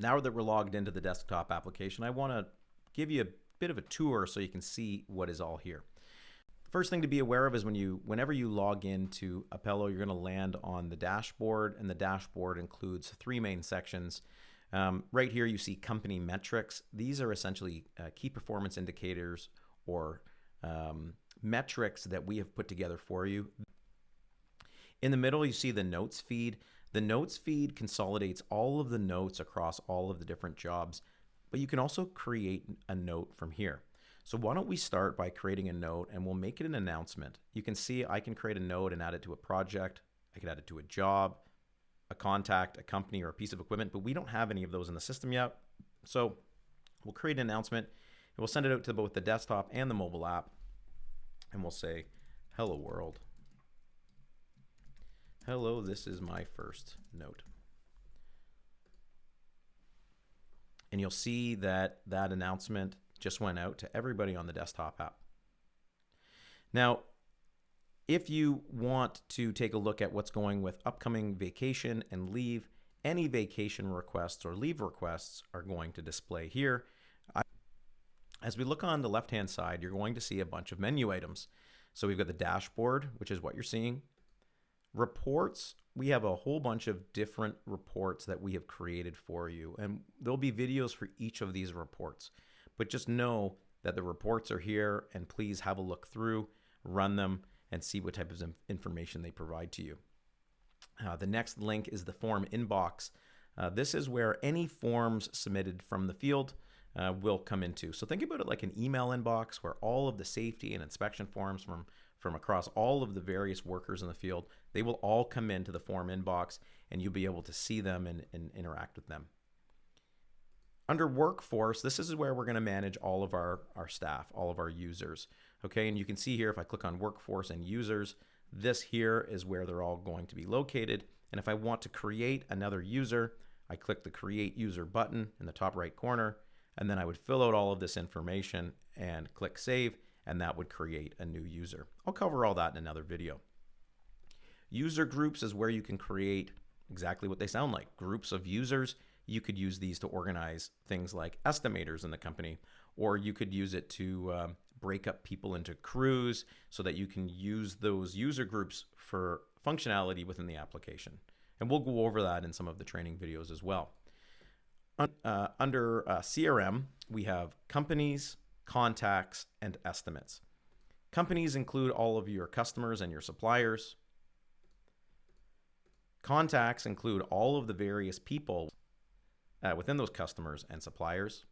Now that we're logged into the desktop application, I want to give you a bit of a tour so you can see what is all here. First thing to be aware of is whenever you log into Appello, you're going to land on the dashboard, and the dashboard includes three main sections. Right here you see company metrics. These are essentially key performance indicators or metrics that we have put together for you. In the middle you see the notes feed. The notes feed consolidates all of the notes across all of the different jobs, but you can also create a note from here. So why don't we start by creating a note, and we'll make it an announcement. You can see I can create a note and add it to a project. I can add it to a job, a contact, a company, or a piece of equipment, but we don't have any of those in the system yet. So we'll create an announcement and we'll send it out to both the desktop and the mobile app. And we'll say, hello world. Hello, this is my first note. And you'll see that that announcement just went out to everybody on the desktop app. Now, if you want to take a look at what's going with upcoming vacation and leave, any vacation requests or leave requests are going to display here. As we look on the left-hand side, you're going to see a bunch of menu items. So we've got the dashboard, which is what you're seeing. Reports, we have a whole bunch of different reports that we have created for you, and there'll be videos for each of these reports. But just know that the reports are here, and please have a look through, run them, and see what type of information they provide to you. The next link is the form inbox. This is where any forms submitted from the field will come into. So think about it like an email inbox where all of the safety and inspection forms from across all of the various workers in the field, they will all come into the form inbox, and you'll be able to see them and interact with them. Under workforce, this is where we're going to manage all of our staff, all of our users. Okay, and you can see here if I click on workforce and users, this here is where they're all going to be located. And if I want to create another user, I click the create user button in the top right corner, and then I would fill out all of this information and click save, and that would create a new user. I'll cover all that in another video. User groups is where you can create exactly what they sound like, groups of users. You could use these to organize things like estimators in the company, or you could use it to break up people into crews so that you can use those user groups for functionality within the application. And we'll go over that in some of the training videos as well. Under CRM, we have companies, contacts, and estimates. Companies include all of your customers and your suppliers. Contacts include all of the various people within those customers and suppliers.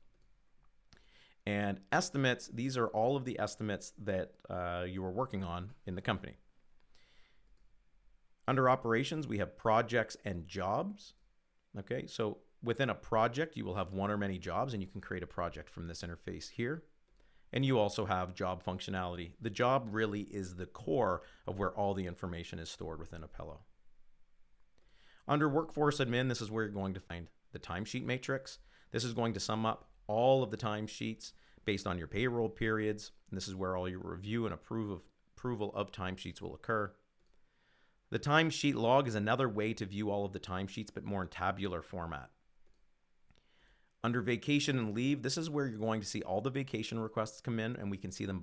And estimates, these are all of the estimates that you are working on in the company. Under operations, we have projects and jobs. Okay, so within a project, you will have one or many jobs, and you can create a project from this interface here. And you also have job functionality. The job really is the core of where all the information is stored within Appello. Under workforce admin, this is where you're going to find the timesheet matrix. This is going to sum up all of the timesheets based on your payroll periods. And this is where all your review and approval of timesheets will occur. The timesheet log is another way to view all of the timesheets, but more in tabular format. Under vacation and leave, this is where you're going to see all the vacation requests come in, and we can see them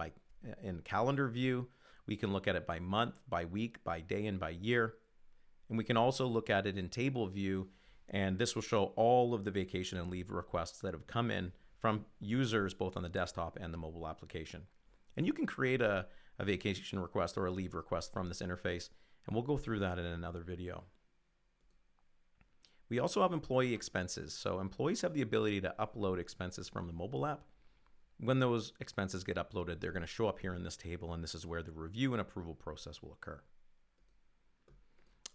in calendar view. We can look at it by month, by week, by day, and by year. And we can also look at it in table view, and this will show all of the vacation and leave requests that have come in from users both on the desktop and the mobile application. And you can create a vacation request or a leave request from this interface, and we'll go through that in another video. We also have employee expenses. So employees have the ability to upload expenses from the mobile app. When those expenses get uploaded, they're going to show up here in this table, and this is where the review and approval process will occur.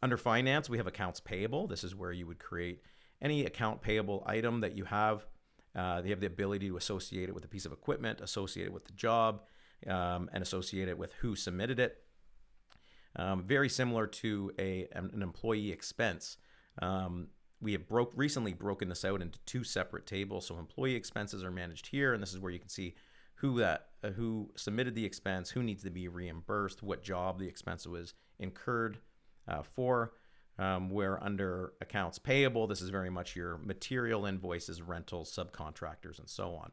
Under finance, we have accounts payable. This is where you would create any account payable item that you have. They have the ability to associate it with a piece of equipment, associate it with the job, and associate it with who submitted it. Very similar to an employee expense. We have recently broken this out into two separate tables. So employee expenses are managed here, and this is where you can see who submitted the expense, who needs to be reimbursed, what job the expense was incurred for. where under accounts payable, this is very much your material invoices, rentals, subcontractors, and so on.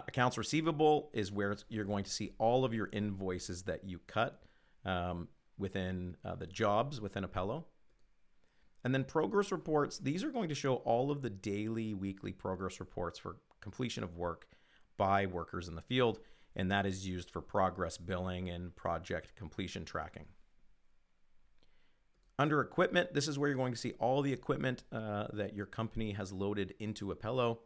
Accounts receivable is where you're going to see all of your invoices that you cut within the jobs within Appello. And then progress reports, these are going to show all of the daily, weekly progress reports for completion of work by workers in the field, and that is used for progress billing and project completion tracking. Under equipment, this is where you're going to see all the equipment that your company has loaded into Appello.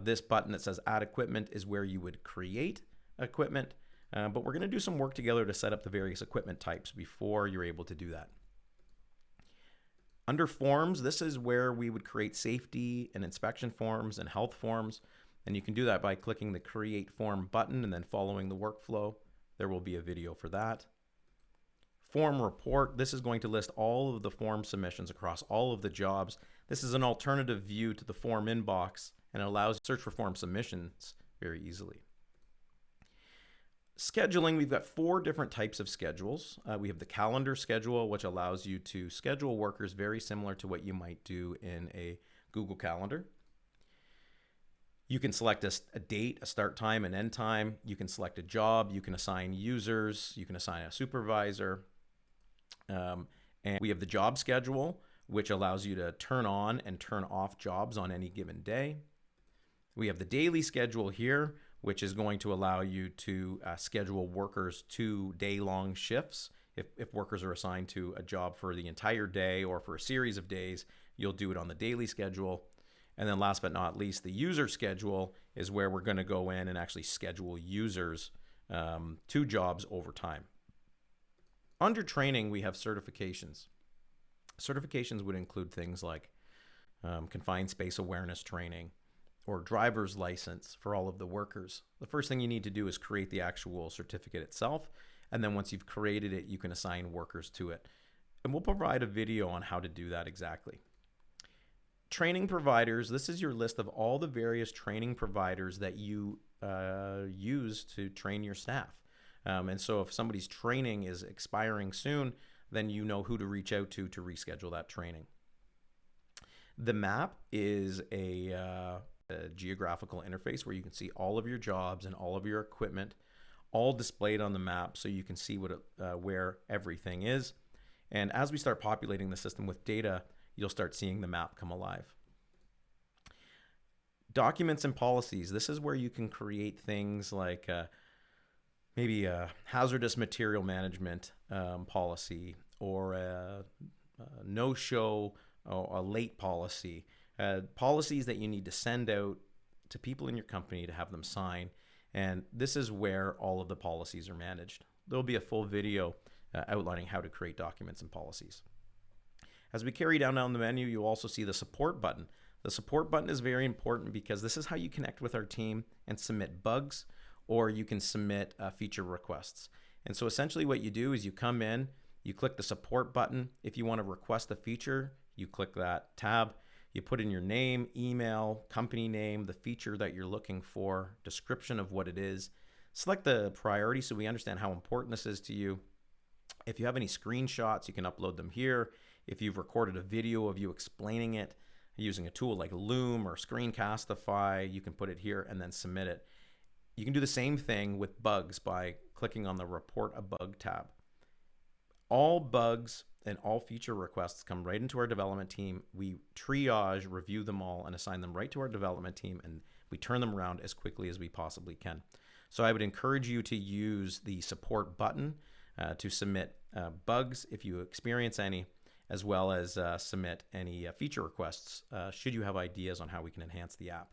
This button that says Add Equipment is where you would create equipment, but we're going to do some work together to set up the various equipment types before you're able to do that. Under forms, this is where we would create safety and inspection forms and health forms, and you can do that by clicking the Create Form button and then following the workflow. There will be a video for that. Form report, this is going to list all of the form submissions across all of the jobs. This is an alternative view to the form inbox and allows you to search for form submissions very easily. Scheduling, we've got 4 different types of schedules. We have the calendar schedule, which allows you to schedule workers very similar to what you might do in a Google Calendar. You can select a date, a start time, an end time. You can select a job. You can assign users. You can assign a supervisor. And we have the job schedule, which allows you to turn on and turn off jobs on any given day. We have the daily schedule here, which is going to allow you to schedule workers to day-long shifts. If workers are assigned to a job for the entire day or for a series of days, you'll do it on the daily schedule. And then last but not least, the user schedule is where we're going to go in and actually schedule users to jobs over time. Under training, we have certifications. Certifications would include things like confined space awareness training or driver's license for all of the workers. The first thing you need to do is create the actual certificate itself. And then once you've created it, you can assign workers to it. And we'll provide a video on how to do that exactly. Training providers, this is your list of all the various training providers that you use to train your staff. And so if somebody's training is expiring soon, then you know who to reach out to reschedule that training. The map is a geographical interface where you can see all of your jobs and all of your equipment all displayed on the map, so you can see where everything is. And as we start populating the system with data, you'll start seeing the map come alive. Documents and policies. This is where you can create things like maybe a hazardous material management policy or a no-show or a late policy. Policies that you need to send out to people in your company to have them sign. And this is where all of the policies are managed. There'll be a full video outlining how to create documents and policies. As we carry down the menu, you'll also see the support button. The support button is very important because this is how you connect with our team and submit bugs, or you can submit feature requests. And so essentially what you do is you come in, you click the support button. If you want to request a feature, you click that tab. You put in your name, email, company name, the feature that you're looking for, description of what it is. Select the priority so we understand how important this is to you. If you have any screenshots, you can upload them here. If you've recorded a video of you explaining it using a tool like Loom or Screencastify, you can put it here and then submit it. You can do the same thing with bugs by clicking on the Report a Bug tab. All bugs and all feature requests come right into our development team. We triage, review them all, and assign them right to our development team, and we turn them around as quickly as we possibly can. So I would encourage you to use the support button to submit bugs if you experience any, as well as submit any feature requests should you have ideas on how we can enhance the app.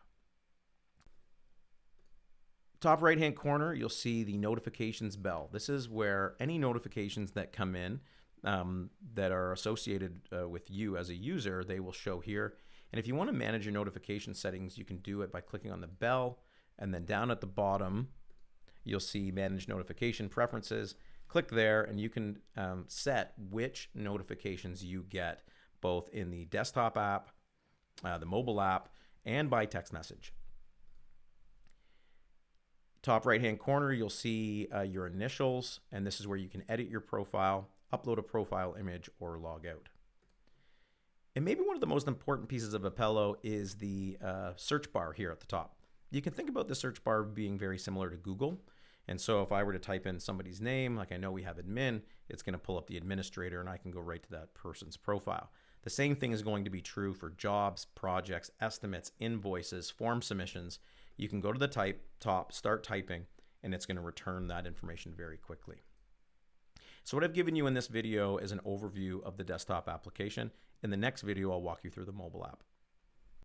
Top right-hand corner, you'll see the notifications bell. This is where any notifications that come in that are associated with you as a user, they will show here. And if you want to manage your notification settings, you can do it by clicking on the bell, and then down at the bottom, you'll see Manage Notification Preferences. Click there, and you can set which notifications you get, both in the desktop app, the mobile app, and by text message. Top right-hand corner, you'll see your initials, and this is where you can edit your profile. upload a profile image, or log out. And maybe one of the most important pieces of Appello is the search bar here at the top. You can think about the search bar being very similar to Google. And so if I were to type in somebody's name, like I know we have admin, it's going to pull up the administrator and I can go right to that person's profile. The same thing is going to be true for jobs, projects, estimates, invoices, form submissions. You can go to the top, start typing, and it's going to return that information very quickly. So what I've given you in this video is an overview of the desktop application. In the next video, I'll walk you through the mobile app.